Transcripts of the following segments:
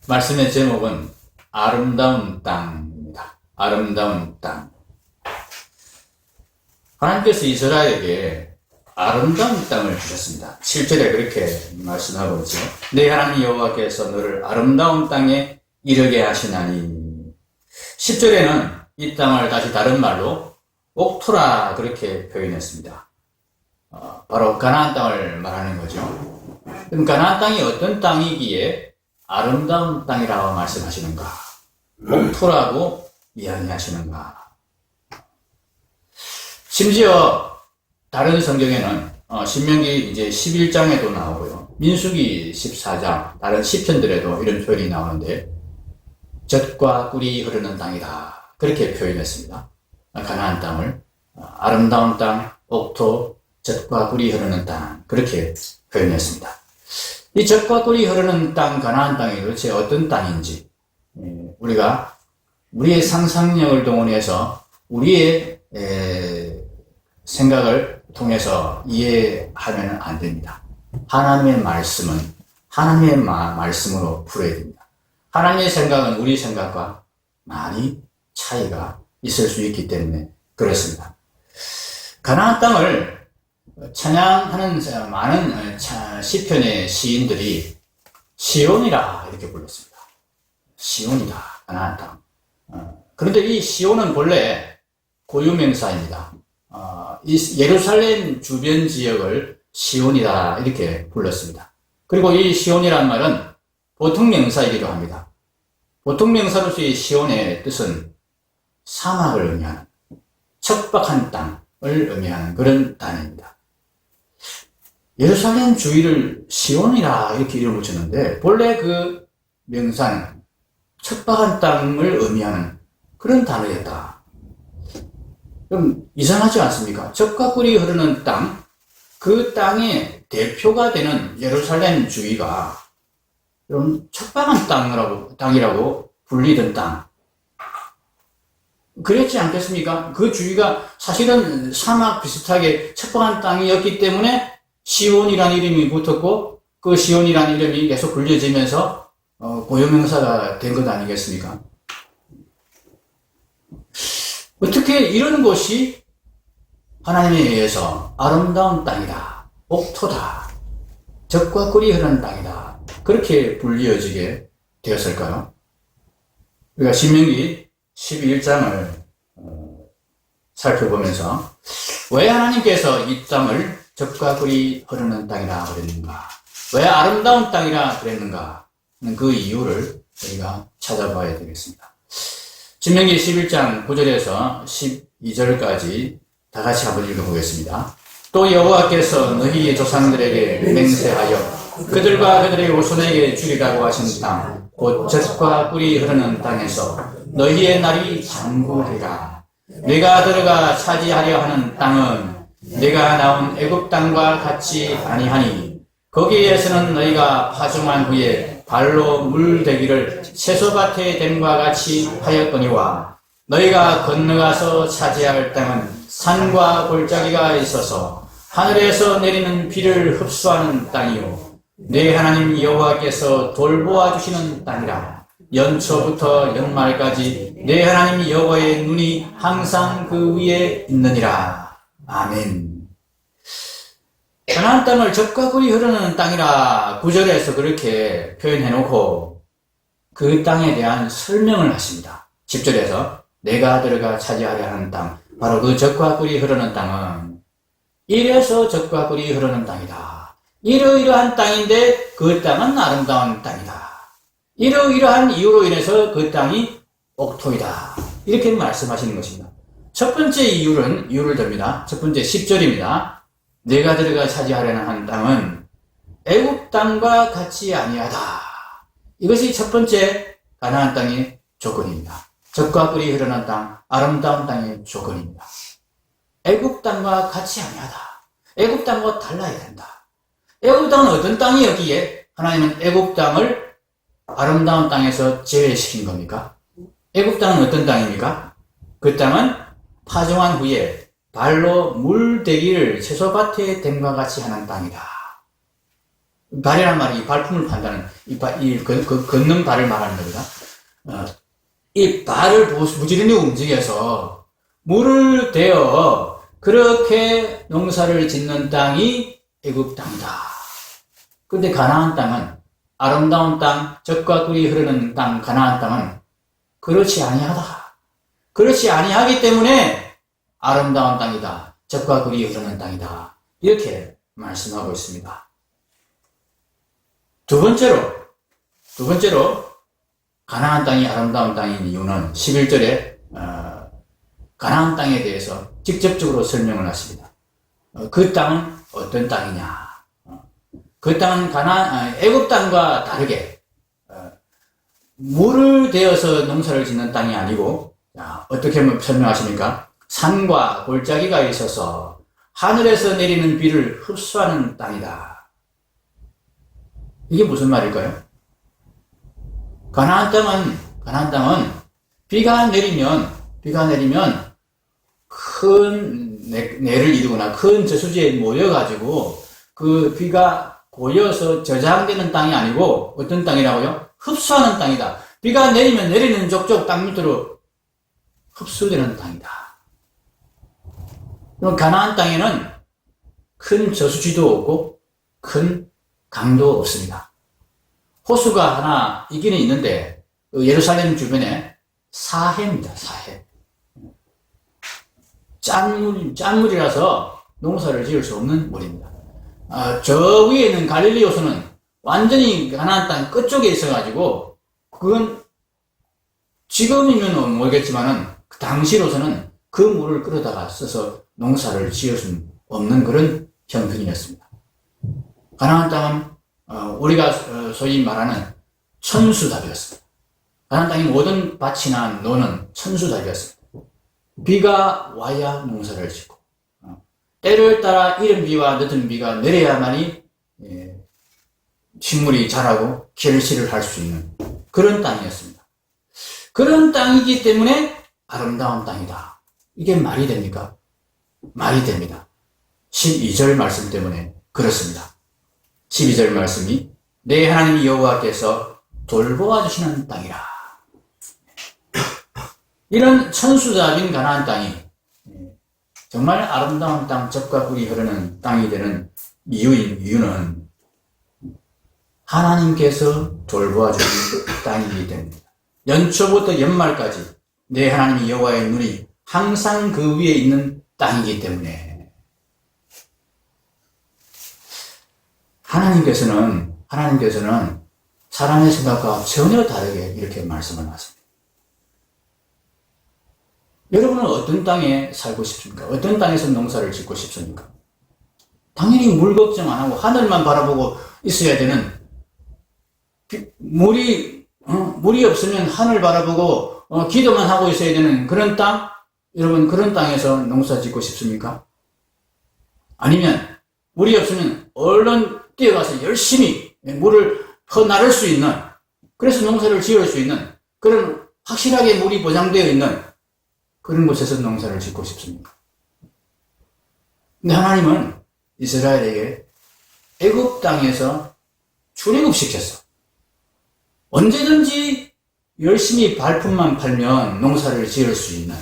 말씀의 제목은 아름다운 땅입니다. 아름다운 땅. 하나님께서 이스라엘에게 아름다운 땅을 주셨습니다. 7절에 그렇게 말씀하고 있죠. 내 하나님 여호와께서 너를 아름다운 땅에 이르게 하시나니. 10절에는 이 땅을 다시 다른 말로 옥토라 그렇게 표현했습니다. 바로 가나안 땅을 말하는 거죠. 그럼 가나안 땅이 어떤 땅이기에 아름다운 땅이라고 말씀하시는가? 옥토라고 이야기하시는가? 심지어 다른 성경에는 신명기 이제 11장에도 나오고요. 민수기 14장, 다른 시편들에도 이런 표현이 나오는데 젖과 꿀이 흐르는 땅이다. 그렇게 표현했습니다. 가나안 땅을 아름다운 땅, 옥토, 젖과 꿀이 흐르는 땅 그렇게 표현했습니다. 이 젖과 꿀이 흐르는 땅, 가나안 땅이 도대체 어떤 땅인지 우리가 우리의 상상력을 동원해서 우리의 생각을 통해서 이해하면 안 됩니다. 하나님의 말씀은 하나님의 말씀으로 풀어야 됩니다. 하나님의 생각은 우리 생각과 많이 차이가 있을 수 있기 때문에 그렇습니다. 가나안 땅을 찬양하는 많은 시편의 시인들이 시온이라 이렇게 불렀습니다. 시온이다, 가나안 땅. 그런데 이 시온은 본래 고유명사입니다. 이 예루살렘 주변 지역을 시온이다 이렇게 불렀습니다. 그리고 이 시온이란 말은 보통 명사이기도 합니다. 보통 명사로서의 시온의 뜻은 사막을 의미하는 척박한 땅을 의미하는 그런 단어입니다. 예루살렘 주위를 시온이라 이렇게 이름을 붙였는데 본래 그 명사는 척박한 땅을 의미하는 그런 단어였다. 그럼 이상하지 않습니까? 젖과 꿀이 흐르는 땅, 그 땅의 대표가 되는 예루살렘 주위가 좀 척박한 땅이라고 불리던 땅. 그랬지 않겠습니까? 그 주위가 사실은 사막 비슷하게 척박한 땅이었기 때문에 시온이라는 이름이 붙었고 그 시온이라는 이름이 계속 불려지면서 고유명사가 된 것 아니겠습니까? 어떻게 이런 곳이 하나님에 의해서 아름다운 땅이다, 옥토다, 젖과 꿀이 흐르는 땅이다 그렇게 불리어지게 되었을까요? 우리가 신명기 12장을 살펴보면서 왜 하나님께서 이 땅을 젖과 꿀이 흐르는 땅이라 그랬는가, 왜 아름다운 땅이라 그랬는가 하는 그 이유를 우리가 찾아봐야 되겠습니다. 신명기 11장 9절에서 12절까지 다 같이 한번 읽어보겠습니다. 또 여호와께서 너희 조상들에게 맹세하여 그들과 그들의 후손에게 주리라고 하신 땅, 곧 젖과 꿀이 흐르는 땅에서 너희의 날이 장구하리라. 네가 들어가 차지하려 하는 땅은 네가 나온 애굽 땅과 같이 아니하니 거기에서는 너희가 파종한 후에 발로 물대기를 채소밭에 댐과 같이 하였거니와 너희가 건너가서 차지할 땅은 산과 골짜기가 있어서 하늘에서 내리는 비를 흡수하는 땅이요 네 하나님 여호와께서 돌보아 주시는 땅이라. 연초부터 연말까지 네 하나님 여호와의 눈이 항상 그 위에 있느니라. 아멘. 가나안 땅을 젖과 꿀이 흐르는 땅이라 9절에서 그렇게 표현해놓고 그 땅에 대한 설명을 하십니다. 10절에서 내가 들어가 차지하려 하는 땅, 바로 그 젖과 꿀이 흐르는 땅은 이래서 젖과 꿀이 흐르는 땅이다. 이러이러한 땅인데 그 땅은 아름다운 땅이다. 이러이러한 이유로 인해서 그 땅이 옥토이다. 이렇게 말씀하시는 것입니다. 첫 번째 이유를 듭니다. 첫 번째 10절입니다. 내가 들어가 차지하려는 한 땅은 애굽 땅과 같이 아니하다. 이것이 첫 번째 가나안 땅의 조건입니다. 젖과 꿀이 흐르는 땅, 아름다운 땅의 조건입니다. 애굽 땅과 같이 아니하다. 애굽 땅과 달라야 된다. 애굽 땅은 어떤 땅이었기에 하나님은 애굽 땅을 아름다운 땅에서 제외시킨 겁니까? 애굽 땅은 어떤 땅입니까? 그 땅은 파종한 후에 발로 물대기를 채소밭에 댐과 같이 하는 땅이다. 발이란 말이 이 발품을 판다는, 걷는 발을 말하는 겁니다. 이 발을 부지런히 움직여서 물을 대어 그렇게 농사를 짓는 땅이 애굽 땅이다. 근데 가나안 땅은, 아름다운 땅, 젖과 꿀이 흐르는 땅, 가나안 땅은 그렇지 아니하다. 그렇지 아니하기 때문에 아름다운 땅이다. 젖과 꿀이 흐르는 땅이다. 이렇게 말씀하고 있습니다. 두 번째로 가나안 땅이 아름다운 땅인 이유는 11절에 가나안 땅에 대해서 직접적으로 설명을 하십니다. 그 땅은 어떤 땅이냐? 그 땅은 애굽 땅과 다르게 물을 대어서 농사를 짓는 땅이 아니고, 어떻게 설명하십니까? 산과 골짜기가 있어서 하늘에서 내리는 비를 흡수하는 땅이다. 이게 무슨 말일까요? 가나안 땅은 비가 내리면 큰 내를 이루거나 큰 저수지에 모여가지고 그 비가 고여서 저장되는 땅이 아니고 어떤 땅이라고요? 흡수하는 땅이다. 비가 내리면 내리는 족족 땅 밑으로 흡수되는 땅이다. 그럼 가나안 땅에는 큰 저수지도 없고 큰 강도 없습니다. 호수가 하나 있기는 있는데 예루살렘 주변에 사해입니다. 사해. 짠물이라서 농사를 지을 수 없는 물입니다. 저 위에 있는 갈릴리 호수는 완전히 가나안 땅 끝쪽에 있어가지고, 그건 지금이면 모르겠지만은 그 당시로서는 그 물을 끌어다가 써서 농사를 지을 수 없는 그런 형편이었습니다. 가나안 땅은 우리가 소위 말하는 천수답이었습니다. 가나안 땅의 모든 밭이나 노는 천수답이었습니다. 비가 와야 농사를 짓고, 때를 따라 이른 비와 늦은 비가 내려야만이 식물이 자라고 결실을 할 수 있는 그런 땅이었습니다. 그런 땅이기 때문에 아름다운 땅이다. 이게 말이 됩니까? 말이 됩니다. 12절 말씀 때문에 그렇습니다. 12절 말씀이 내 하나님 여호와께서 돌보아 주시는 땅이라. 이런 천수답인 가나안 땅이 정말 아름다운 땅, 젖과 꿀이 흐르는 땅이 되는 이유는 하나님께서 돌보아 주신 땅이기 때문입니다. 연초부터 연말까지 내 하나님 여호와의 눈이 항상 그 위에 있는 땅이기 때문에 하나님께서는 사람의 생각과 전혀 다르게 이렇게 말씀을 하십니다. 여러분은 어떤 땅에 살고 싶습니까? 어떤 땅에서 농사를 짓고 싶습니까? 당연히 물 걱정 안 하고 하늘만 바라보고 있어야 되는, 물이 없으면 하늘 바라보고 기도만 하고 있어야 되는 그런 땅? 여러분, 그런 땅에서 농사 짓고 싶습니까? 아니면 물이 없으면 얼른 뛰어가서 열심히 물을 퍼나를 수 있는, 그래서 농사를 지을 수 있는 그런 확실하게 물이 보장되어 있는 그런 곳에서 농사를 짓고 싶습니까? 근데 하나님은 이스라엘에게 애굽 땅에서 출애굽시켰어. 언제든지 열심히 발품만 팔면 농사를 지을 수 있는,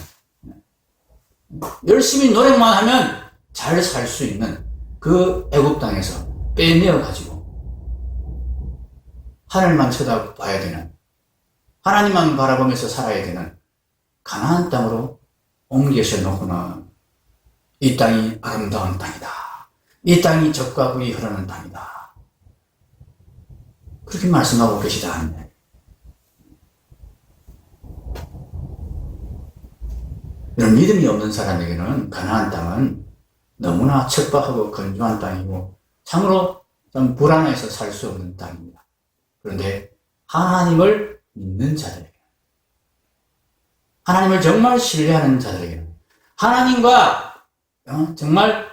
열심히 노력만 하면 잘 살 수 있는 그 애굽 땅에서 빼내어 가지고 하늘만 쳐다봐야 되는, 하나님만 바라보면서 살아야 되는 가나안 땅으로 옮겨서 놓고는 이 땅이 아름다운 땅이다. 이 땅이 젖과 꿀이 흐르는 땅이다. 그렇게 말씀하고 계시다는. 이런 믿음이 없는 사람에게는 가나안 땅은 너무나 척박하고 건조한 땅이고 참으로 좀 불안해서 살 수 없는 땅입니다. 그런데 하나님을 믿는 자들에게, 하나님을 정말 신뢰하는 자들에게는, 하나님과 정말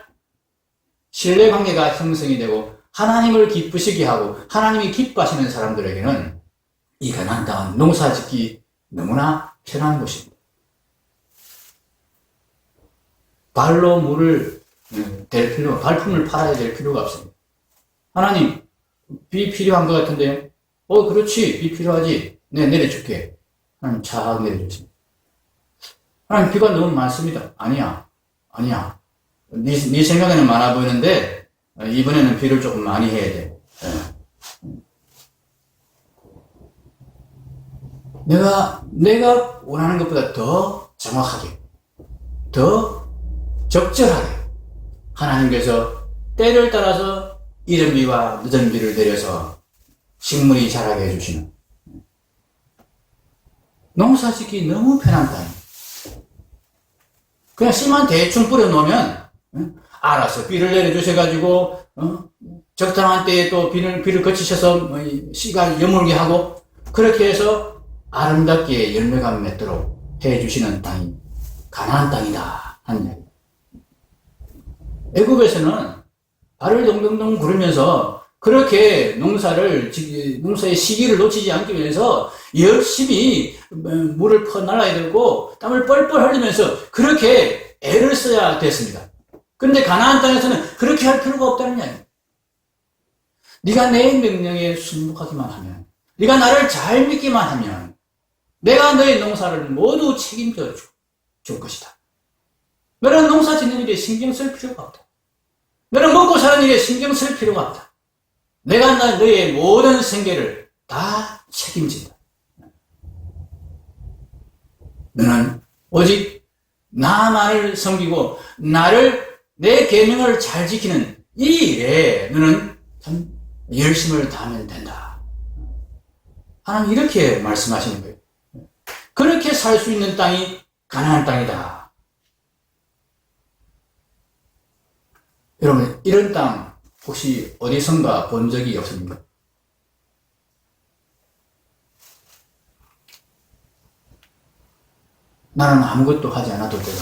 신뢰관계가 형성이 되고 하나님을 기쁘시게 하고 하나님이 기뻐하시는 사람들에게는 이 가나안 땅은 농사짓기 너무나 편한 곳입니다. 발로 물을 발품을 팔아야 될 필요가 없습니다. 하나님, 비 필요한 것 같은데요? 그렇지. 비 필요하지. 네, 내려줄게. 하나님 착 내려주십니다. 하나님 비가 너무 많습니다. 아니야. 아니야. 네 생각에는 많아 보이는데, 이번에는 비를 조금 많이 해야 돼. 내가 원하는 것보다 더 정확하게, 더 적절하게 하나님께서 때를 따라서 이른 비와 늦은 비를 내려서 식물이 자라게 해주시는, 농사 짓기 너무 편한 땅. 그냥 씨만 대충 뿌려놓으면 알아서 비를 내려주셔가지고 적당한 때에 또 비를 거치셔서 씨가 여물게 하고, 그렇게 해서 아름답게 열매가 맺도록 해주시는 땅이 가나안 땅이다 하는 이야기. 애굽에서는 발을 동동동 구르면서 그렇게 농사의 시기를 놓치지 않기 위해서 열심히 물을 퍼날라야 되고 땀을 뻘뻘 흘리면서 그렇게 애를 써야 됐습니다. 그런데 가나안 땅에서는 그렇게 할 필요가 없다는 이야기예요. 네가 내 명령에 순종하기만 하면, 네가 나를 잘 믿기만 하면 내가 너의 농사를 모두 책임져 줄 것이다. 너는 농사 짓는 일에 신경 쓸 필요가 없다. 너는 먹고 사는 일에 신경 쓸 필요가 없다. 내가 너의 모든 생계를 다 책임진다. 너는 오직 나만을 섬기고 내 계명을 잘 지키는 이 일에 너는 참 열심을 다하면 된다. 하나님 이렇게 말씀하시는 거예요. 그렇게 살 수 있는 땅이 가나안 땅이다. 여러분, 이런 땅 혹시 어디선가 본 적이 없습니까? 나는 아무것도 하지 않아도 되고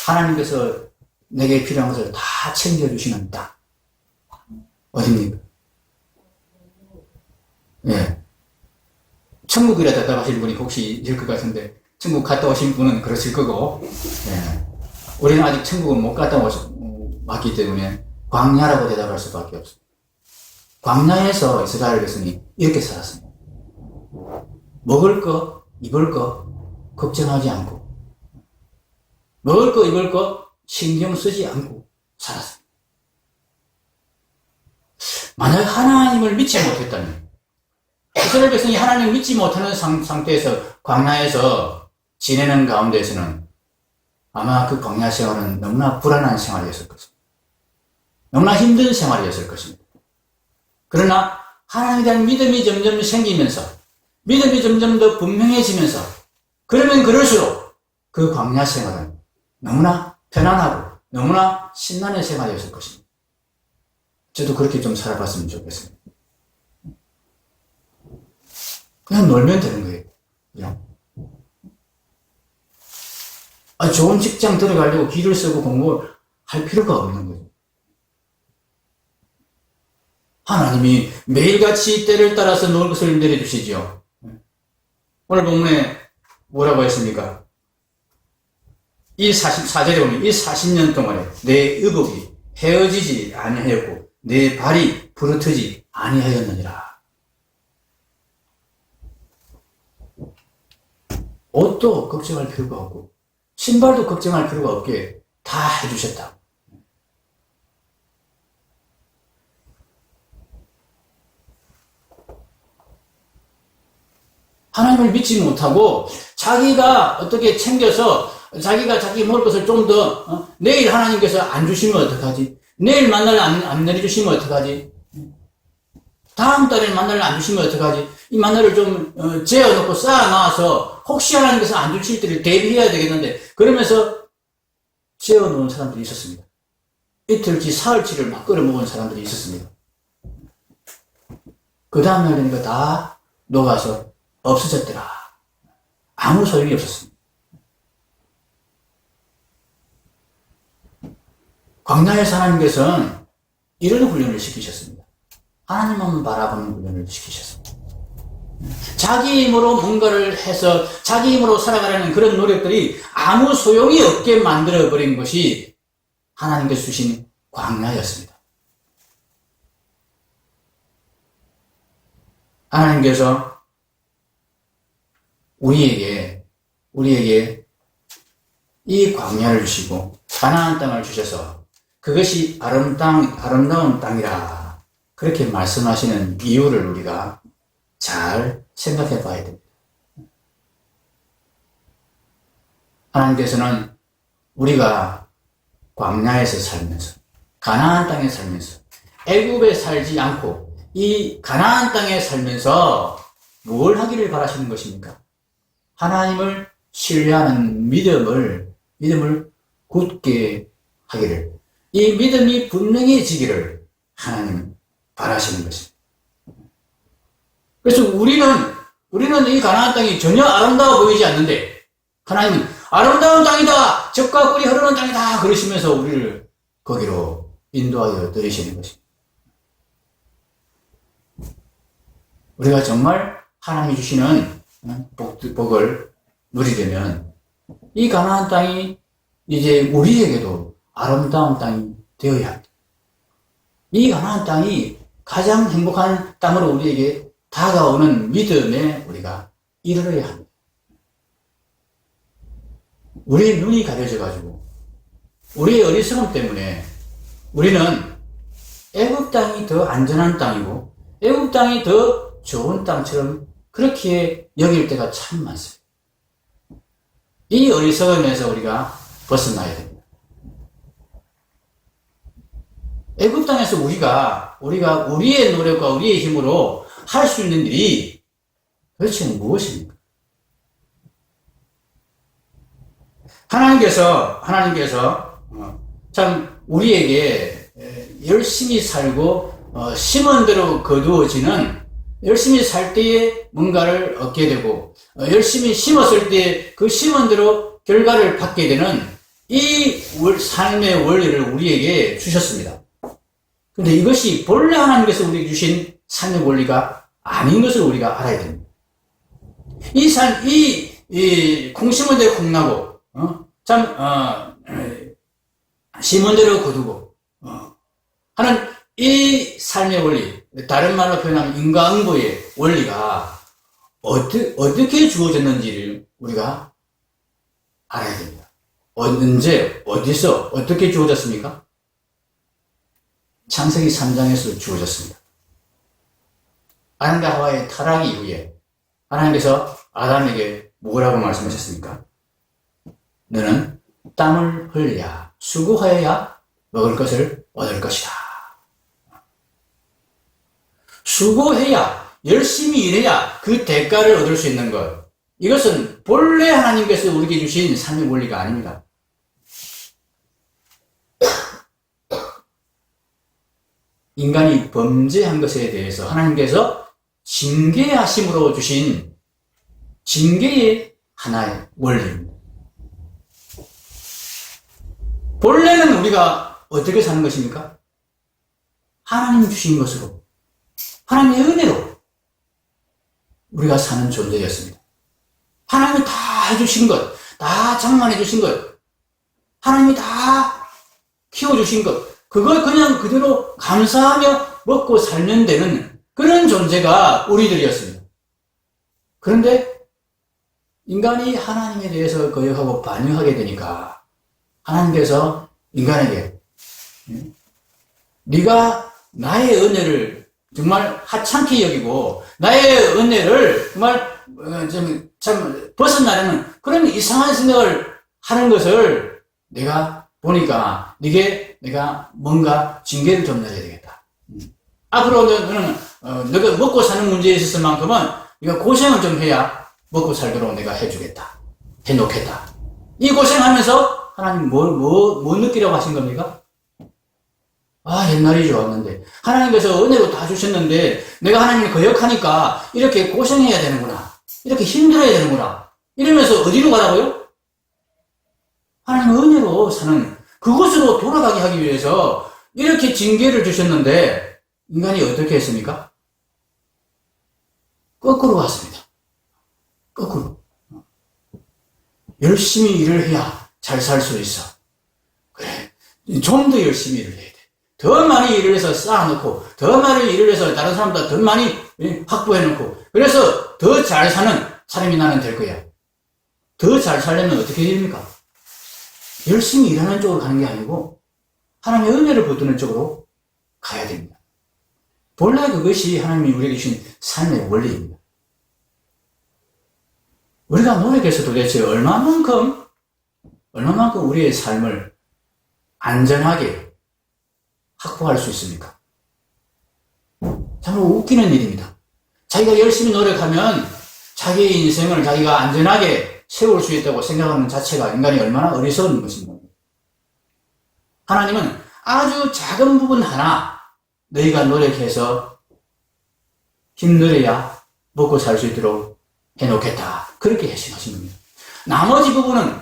하나님께서 내게 필요한 것을 다 챙겨주시는 땅. 어딥니까? 예. 천국이라 대답하시는 분이 혹시 있을 것 같은데, 천국 갔다 오신 분은 그러실 거고, 예. 우리는 아직 천국은 못 갔다 왔기 때문에 광야라고 대답할 수밖에 없습니다. 광야에서 이스라엘 백성이 이렇게 살았습니다. 먹을 거, 입을 거 걱정하지 않고, 먹을 거, 입을 거 신경 쓰지 않고 살았습니다. 만약 하나님을 믿지 못했다면, 이스라엘 백성이 하나님을 믿지 못하는 상태에서 광야에서 지내는 가운데에서는 아마 그 광야 생활은 너무나 불안한 생활이었을 것입니다. 너무나 힘든 생활이었을 것입니다. 그러나 하나님에 대한 믿음이 점점 생기면서, 믿음이 점점 더 분명해지면서, 그러면 그럴수록 그 광야 생활은 너무나 편안하고 너무나 신나는 생활이었을 것입니다. 저도 그렇게 좀 살아봤으면 좋겠습니다. 그냥 놀면 되는 거예요. 그냥. 좋은 직장 들어가려고 기를 쓰고 공부를 할 필요가 없는 거죠. 하나님이 매일같이 때를 따라서 놓을 것을 내려주시지요. 오늘 본문에 뭐라고 했습니까? 이 44절에 보면 이 40년 동안에 내 의복이 헤어지지 아니하였고 내 발이 부르트지 아니하였느니라. 옷도 걱정할 필요가 없고 신발도 걱정할 필요가 없게 다 해주셨다. 하나님을 믿지 못하고 자기가 어떻게 챙겨서 자기가 자기 먹을 것을 좀 더 내일 하나님께서 안 주시면 어떡하지? 내일 만나를 안 내려주시면 어떡하지? 다음 달에 만나를 안 주시면 어떡하지? 이 만나를 좀 재어놓고 쌓아놔서 혹시 하나님께서 안 주실 때를 대비해야 되겠는데, 그러면서 재어놓은 사람들이 있었습니다. 이틀치 사흘치를 막 끓여먹은 사람들이 있었습니다. 그 다음날 되니까 다 녹아서 없어졌더라. 아무 소용이 없었습니다. 광야에서 하나님께서는 이런 훈련을 시키셨습니다. 하나님만 바라보는 훈련을 시키셨습니다. 자기 힘으로 뭔가를 해서 자기 힘으로 살아가려는 그런 노력들이 아무 소용이 없게 만들어버린 것이 하나님께서 주신 광야였습니다. 하나님께서 우리에게 이 광야를 주시고 가나안 땅을 주셔서 그것이 아름다운 땅이라 그렇게 말씀하시는 이유를 우리가 잘 생각해 봐야 됩니다. 하나님께서는 우리가 광야에서 살면서 가나안 땅에 살면서 애굽에 살지 않고 이 가나안 땅에 살면서 뭘 하기를 바라시는 것입니까? 하나님을 신뢰하는 믿음을 굳게 하기를, 이 믿음이 분명해지기를 하나님 바라시는 것입니다. 그래서 우리는 이 가나안 땅이 전혀 아름다워 보이지 않는데 하나님은 아름다운 땅이다, 젖과 꿀이 흐르는 땅이다 그러시면서 우리를 거기로 인도하여 들이시는 것입니다. 우리가 정말 하나님이 주시는 복을 누리려면 이 가나안 땅이 이제 우리에게도 아름다운 땅이 되어야 합니다. 이 가나안 땅이 가장 행복한 땅으로 우리에게 다가오는 믿음에 우리가 이르러야 합니다. 우리의 눈이 가려져가지고 우리의 어리석음 때문에 우리는 애굽 땅이 더 안전한 땅이고 애굽 땅이 더 좋은 땅처럼 그렇게 여길 때가 참 많습니다. 이 어리석음에서 우리가 벗어나야 됩니다. 애굽 땅에서 우리가 우리의 노력과 우리의 힘으로 할 수 있는 일이 도대체 무엇입니까? 하나님께서 참 우리에게 열심히 살고 심은 대로 거두어지는, 열심히 살 때에 뭔가를 얻게 되고 열심히 심었을 때 그 심은 대로 결과를 받게 되는 이 삶의 원리를 우리에게 주셨습니다. 근데 이것이 본래 하나님께서 우리에게 주신 삶의 원리가 아닌 것을 우리가 알아야 됩니다. 콩 심은 대로 콩 나고, 심은 대로 거두고, 하는 이 삶의 원리, 다른 말로 표현하면 인과응보의 원리가 어떻게 주어졌는지를 우리가 알아야 됩니다. 언제, 어디서, 어떻게 주어졌습니까? 창세기 3장에서 주어졌습니다. 아담과 하와의 타락 이후에 하나님께서 아담에게 뭐라고 말씀하셨습니까? 너는 땀을 흘려야, 수고하여야 먹을 것을 얻을 것이다. 수고해야, 열심히 일해야 그 대가를 얻을 수 있는 것. 이것은 본래 하나님께서 우리에게 주신 삶의 원리가 아닙니다. 인간이 범죄한 것에 대해서 하나님께서 징계하심으로 주신 징계의 하나의 원리입니다. 본래는 우리가 어떻게 사는 것입니까? 하나님 주신 것으로, 하나님의 은혜로 우리가 사는 존재였습니다. 하나님이 다 해주신 것, 다 장만해 주신 것, 하나님이 다 키워주신 것, 그걸 그냥 그대로 감사하며 먹고 살면 되는 그런 존재가 우리들이었습니다. 그런데 인간이 하나님에 대해서 거역하고 반역하게 되니까 하나님께서 인간에게 네가 나의 은혜를 정말 하찮게 여기고 나의 은혜를 정말 참 벗어나려는 그런 이상한 생각을 하는 것을 내가 보니까 내가 뭔가 징계를 좀 내려야 되겠다. 앞으로 너는 너가 먹고 사는 문제에 있어서만큼은 네가 고생을 좀 해야 먹고 살도록 내가 해주겠다. 해놓겠다. 이 고생하면서 하나님 뭐 느끼려고 하신 겁니까? 옛날이 좋았는데 하나님께서 은혜로 다 주셨는데 내가 하나님을 거역하니까 이렇게 고생해야 되는구나, 이렇게 힘들어야 되는구나, 이러면서 어디로 가라고요? 하나님 은혜로 사는 그것으로 돌아가게 하기 위해서 이렇게 징계를 주셨는데 인간이 어떻게 했습니까? 거꾸로 왔습니다. 거꾸로. 열심히 일을 해야 잘 살 수 있어. 그래, 좀 더 열심히 일을 해야 돼. 더 많이 일을 해서 쌓아놓고, 더 많이 일을 해서 다른 사람보다 더 많이 확보해놓고, 그래서 더 잘 사는 사람이 나는 될 거야. 더 잘 살려면 어떻게 됩니까? 열심히 일하는 쪽으로 가는 게 아니고, 하나님의 은혜를 붙드는 쪽으로 가야 됩니다. 본래 그것이 하나님이 우리에게 주신 삶의 원리입니다. 우리가 노력해서 도대체 얼마만큼 우리의 삶을 안전하게 확보할 수 있습니까? 정말 웃기는 일입니다. 자기가 열심히 노력하면 자기의 인생을 자기가 안전하게 세울 수 있다고 생각하는 자체가 인간이 얼마나 어리석은 것입니다. 하나님은 아주 작은 부분 하나 너희가 노력해서 힘들어야 먹고 살 수 있도록 해놓겠다. 그렇게 해석하신 겁니다. 나머지 부분은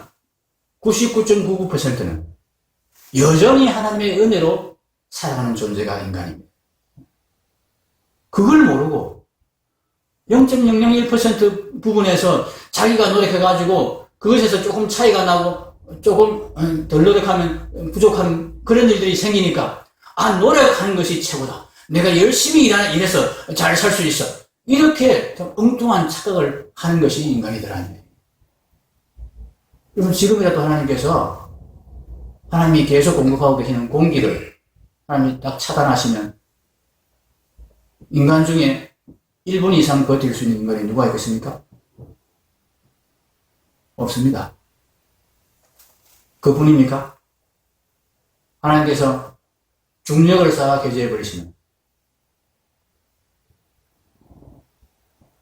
99.99%는 여전히 하나님의 은혜로 살아가는 존재가 인간입니다. 그걸 모르고 0.001% 부분에서 자기가 노력해가지고 그것에서 조금 차이가 나고 조금 덜 노력하면 부족한 그런 일들이 생기니까 노력하는 것이 최고다. 내가 열심히 일해서 잘 살 수 있어. 이렇게 좀 엉뚱한 착각을 하는 것이 인간이들 아니에요. 여러분, 지금이라도 하나님이 계속 공급하고 계시는 공기를 하나님이 딱 차단하시면 인간 중에 1분 이상 버틸 수 있는 인간이 누가 있겠습니까? 없습니다. 그뿐입니까? 하나님께서 중력을 쌓아 개조해버리시면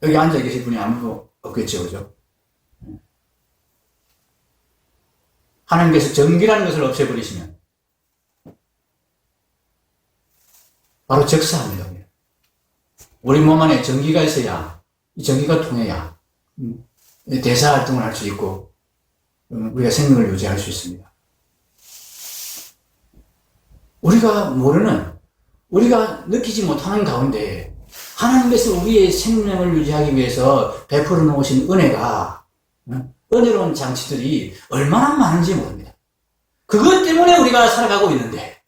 여기 앉아 계실 분이 아무도 없겠죠, 그죠? 하나님께서 전기라는 것을 없애버리시면 바로 적사합니다. 우리 몸 안에 전기가 있어야, 이 전기가 통해야 대사활동을 할 수 있고 우리가 생명을 유지할 수 있습니다. 우리가 느끼지 못하는 가운데 하나님께서 우리의 생명을 유지하기 위해서 베풀어 놓으신 은혜로운 장치들이 얼마나 많은지 모릅니다. 그것 때문에 우리가 살아가고 있는데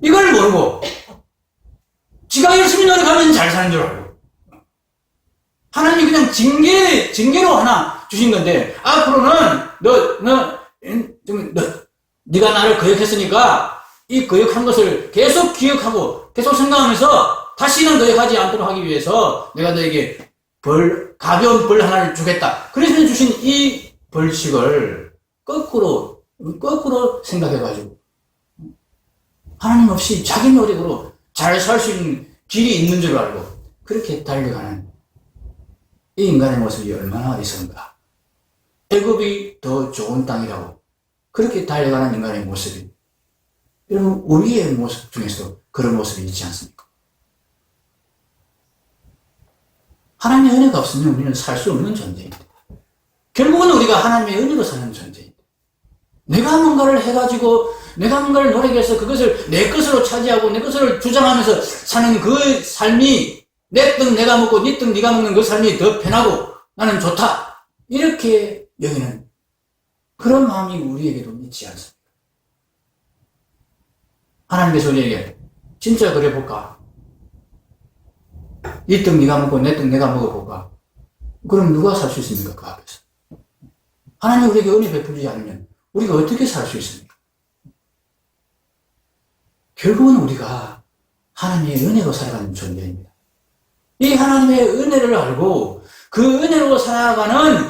이걸 모르고 지가 열심히 노력하면 잘 사는 줄 알고 하나님이 그냥 징계로 하나 주신 건데 앞으로는 네가 나를 거역했으니까 이 거역한 것을 계속 기억하고 계속 생각하면서 다시는 거역하지 않도록 하기 위해서 내가 너에게 가벼운 벌 하나를 주겠다. 그래서 주신 이 벌칙을 거꾸로 생각해가지고 하나님 없이 자기 노력으로 잘 살 수 있는 길이 있는 줄 알고 그렇게 달려가는 이 인간의 모습이 얼마나 어리석은가. 애굽이 더 좋은 땅이라고 그렇게 달려가는 인간의 모습이 여러분 우리의 모습 중에서도 그런 모습이 있지 않습니까? 하나님의 은혜가 없으면 우리는 살 수 없는 존재입니다. 결국은 우리가 하나님의 은혜로 사는 존재입니다. 내가 뭔가를 해가지고 내가 뭔가를 노력해서 그것을 내 것으로 차지하고 내 것으로 주장하면서 사는 그 삶이 내 떡 내가 먹고 네 떡 네가 먹는 그 삶이 더 편하고 나는 좋다. 이렇게 여기는 그런 마음이 우리에게도 있지 않습니까? 하나님께서 우리에게 진짜 그래 볼까? 네 떡 네가 먹고 내 떡 내가 먹어볼까? 그럼 누가 살 수 있습니까? 그 앞에서. 하나님이 우리에게 은혜 베풀지 않으면 우리가 어떻게 살 수 있습니까? 결국은 우리가 하나님의 은혜로 살아가는 존재입니다. 이 하나님의 은혜를 알고 그 은혜로 살아가는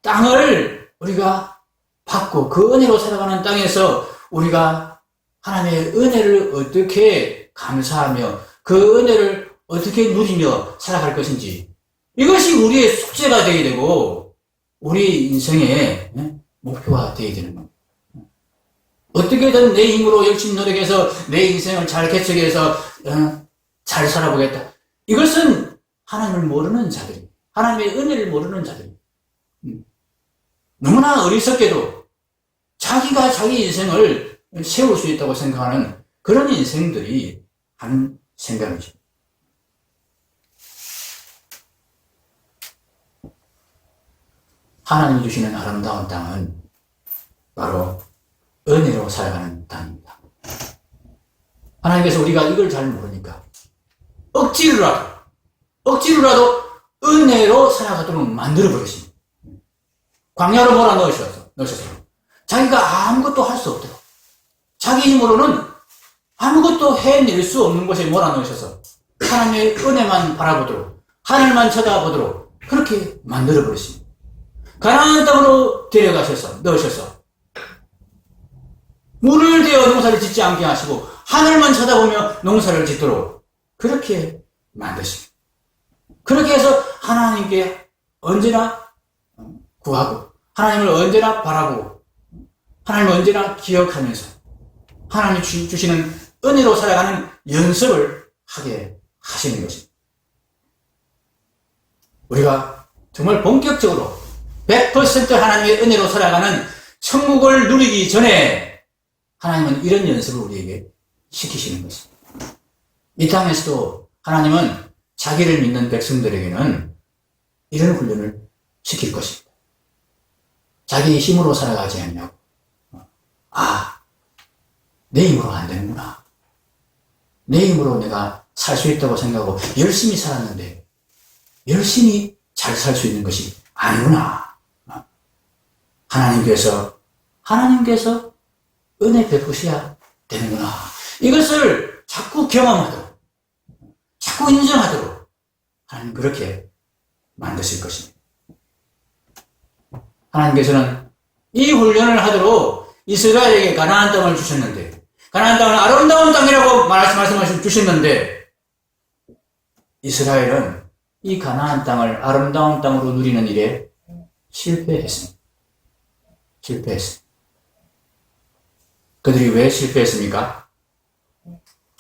땅을 우리가 받고 그 은혜로 살아가는 땅에서 우리가 하나님의 은혜를 어떻게 감사하며 그 은혜를 어떻게 누리며 살아갈 것인지 이것이 우리의 숙제가 되어야 되고 우리 인생의 목표가 되어야 되는 겁니다. 어떻게든 내 힘으로 열심히 노력해서 내 인생을 잘 개척해서 잘 살아보겠다. 이것은 하나님을 모르는 자들이, 하나님의 은혜를 모르는 자들이 너무나 어리석게도 자기가 자기 인생을 세울 수 있다고 생각하는 그런 인생들이 하는 생각이죠. 하나님이 주시는 아름다운 땅은 바로 은혜로 살아가는 땅입니다. 하나님께서 우리가 이걸 잘 모르니까 억지로라도 은혜로 살아가도록 만들어버리십니다. 광야로 몰아넣으셔서 자기가 아무것도 할 수 없도록 자기 힘으로는 아무것도 해낼 수 없는 곳에 몰아넣으셔서 하나님의 은혜만 바라보도록 하늘만 쳐다보도록 그렇게 만들어버리십니다. 가나안 땅으로 데려가셔서 넣으셔서 물을 대어 농사를 짓지 않게 하시고 하늘만 쳐다보며 농사를 짓도록 그렇게 만드십니다. 그렇게 해서 하나님께 언제나 구하고 하나님을 언제나 바라보고 하나님을 언제나 기억하면서 하나님 주시는 은혜로 살아가는 연습을 하게 하시는 것입니다. 우리가 정말 본격적으로 100% 하나님의 은혜로 살아가는 천국을 누리기 전에 하나님은 이런 연습을 우리에게 시키시는 것입니다. 이 땅에서도 하나님은 자기를 믿는 백성들에게는 이런 훈련을 시킬 것입니다. 자기 힘으로 살아가지 않냐고. 내 힘으로 안 되는구나. 내 힘으로 내가 살 수 있다고 생각하고 열심히 살았는데 열심히 잘 살 수 있는 것이 아니구나. 하나님께서 은혜 베푸셔야 되는구나. 이것을 자꾸 경험하도록, 자꾸 인정하도록 하나님 그렇게 만드실 것입니다. 하나님께서는 이 훈련을 하도록 이스라엘에게 가나안 땅을 주셨는데, 가나안 땅은 아름다운 땅이라고 말씀하셔 주셨는데, 이스라엘은 이 가나안 땅을 아름다운 땅으로 누리는 일에 실패했습니다. 그들이 왜 실패했습니까?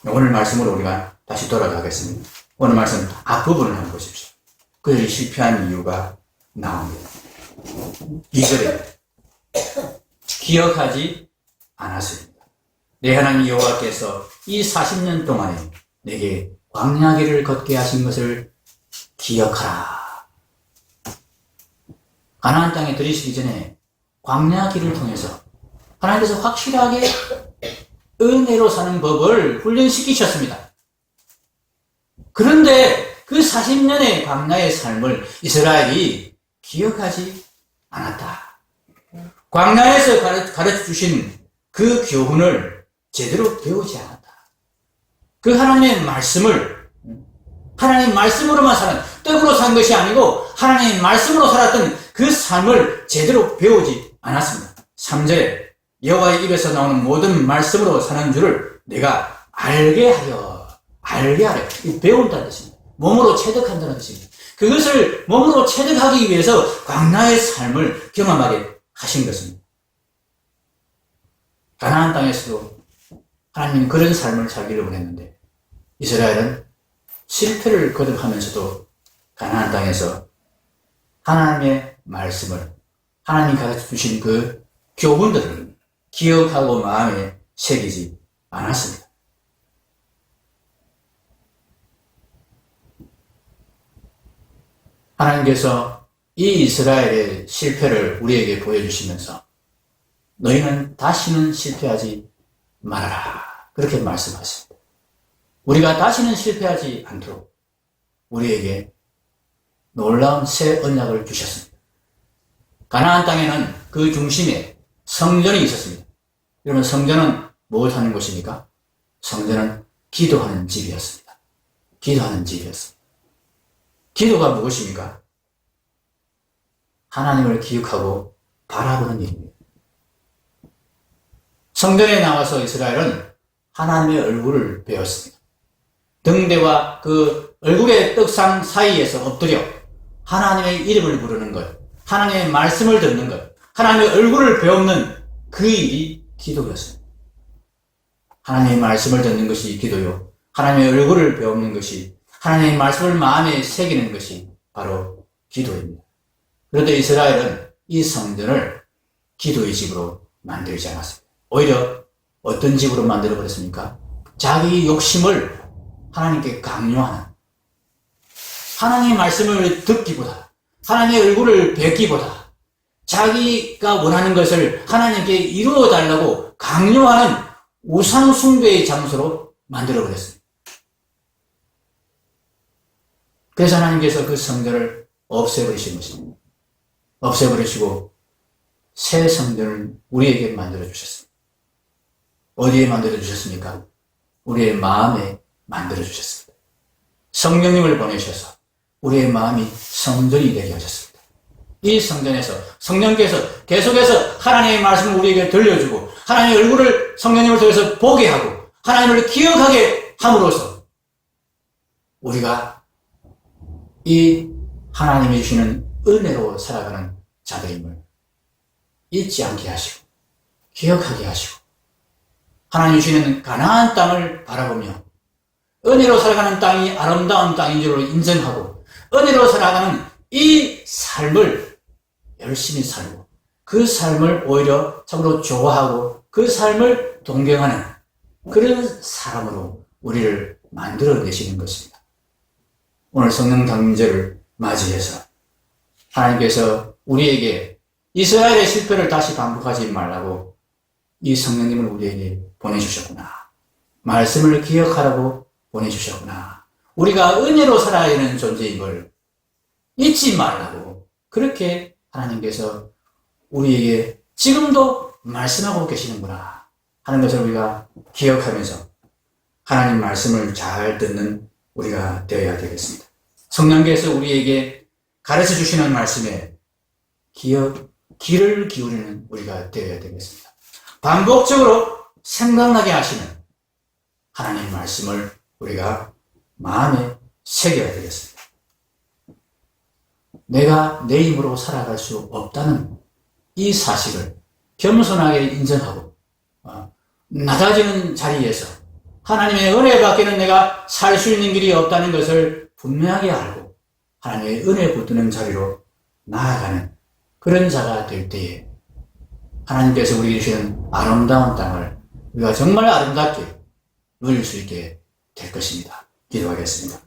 오늘 말씀으로 우리가 다시 돌아가겠습니다. 오늘 말씀 앞부분을 한번 보십시오. 그들이 실패한 이유가 나옵니다. 2절에 기억하지 않았습니다. 내 하나님 여호와께서 이 40년 동안에 내게 광야길을 걷게 하신 것을 기억하라. 가나안 땅에 들이시기 전에 광야길을 통해서 하나님께서 확실하게 은혜로 사는 법을 훈련시키셨습니다. 그런데 그 40년의 광야의 삶을 이스라엘이 기억하지 않았다. 광야에서 가르쳐 주신 그 교훈을 제대로 배우지 않았다. 그 하나님의 말씀을 하나님 말씀으로만 사는 떡으로 산 것이 아니고 하나님의 말씀으로 살았던 그 삶을 제대로 배우지 않았습니다. 3절에 여호와의 입에서 나오는 모든 말씀으로 사는 줄을 내가 알게 하려. 배운다는 뜻입니다. 몸으로 체득한다는 뜻입니다. 그것을 몸으로 체득하기 위해서 광야의 삶을 경험하게 하신 것입니다. 가나안 땅에서도 하나님은 그런 삶을 살기를 원했는데 이스라엘은 실패를 거듭하면서도 가나안 땅에서 하나님의 말씀을 하나님이 가르쳐 주신 그 교훈들을 기억하고 마음에 새기지 않았습니다. 하나님께서 이 이스라엘의 실패를 우리에게 보여주시면서 너희는 다시는 실패하지 말아라. 그렇게 말씀하십니다. 우리가 다시는 실패하지 않도록 우리에게 놀라운 새 언약을 주셨습니다. 가나안 땅에는 그 중심에 성전이 있었습니다. 여러분, 성전은 뭘 하는 곳입니까? 성전은 기도하는 집이었습니다. 기도가 무엇입니까? 하나님을 기억하고 바라보는 일입니다. 성전에 나와서 이스라엘은 하나님의 얼굴을 배웠습니다. 등대와 그 얼굴의 떡상 사이에서 엎드려 하나님의 이름을 부르는 것, 하나님의 말씀을 듣는 것, 하나님의 얼굴을 배우는 그 일이 기도였습니다. 하나님의 말씀을 듣는 것이 기도요, 하나님의 얼굴을 배우는 것이, 하나님의 말씀을 마음에 새기는 것이 바로 기도입니다. 그런데 이스라엘은 이 성전을 기도의 집으로 만들지 않았습니다. 오히려 어떤 집으로 만들어버렸습니까? 자기 욕심을 하나님께 강요하는, 하나님의 말씀을 듣기보다, 하나님의 얼굴을 뵙기보다 자기가 원하는 것을 하나님께 이루어달라고 강요하는 우상 숭배의 장소로 만들어버렸습니다. 그래서 하나님께서 그 성전을 없애버리신 것입니다. 없애버리시고 새 성전을 우리에게 만들어주셨습니다. 어디에 만들어주셨습니까? 우리의 마음에 만들어주셨습니다. 성령님을 보내셔서 우리의 마음이 성전이 되게 하셨습니다. 이 성전에서 성령께서 계속해서 하나님의 말씀을 우리에게 들려주고 하나님의 얼굴을 성령님을 통해서 보게 하고 하나님을 기억하게 함으로써 우리가 이 하나님이 주시는 은혜로 살아가는 자들임을 잊지 않게 하시고 기억하게 하시고 하나님이 주시는 가나안 땅을 바라보며 은혜로 살아가는 땅이 아름다운 땅인 줄 인정하고 은혜로 살아가는 이 삶을 열심히 살고 그 삶을 오히려 참으로 좋아하고 그 삶을 동경하는 그런 사람으로 우리를 만들어내시는 것입니다. 오늘 성령 강림제를 맞이해서 하나님께서 우리에게 이스라엘의 실패를 다시 반복하지 말라고 이 성령님을 우리에게 보내주셨구나. 말씀을 기억하라고 보내주셨구나. 우리가 은혜로 살아야 하는 존재임을 잊지 말라고 그렇게 하나님께서 우리에게 지금도 말씀하고 계시는구나 하는 것을 우리가 기억하면서 하나님 말씀을 잘 듣는 우리가 되어야 되겠습니다. 성령께서 우리에게 가르쳐 주시는 말씀에 귀를 기울이는 우리가 되어야 되겠습니다. 반복적으로 생각나게 하시는 하나님 말씀을 우리가 마음에 새겨야 되겠습니다. 내가 내 힘으로 살아갈 수 없다는 이 사실을 겸손하게 인정하고 낮아지는 자리에서 하나님의 은혜 밖에는 내가 살 수 있는 길이 없다는 것을 분명하게 알고 하나님의 은혜 붙드는 자리로 나아가는 그런 자가 될 때에 하나님께서 우리에게 주시는 아름다운 땅을 우리가 정말 아름답게 누릴 수 있게 될 것입니다. 기도하겠습니다.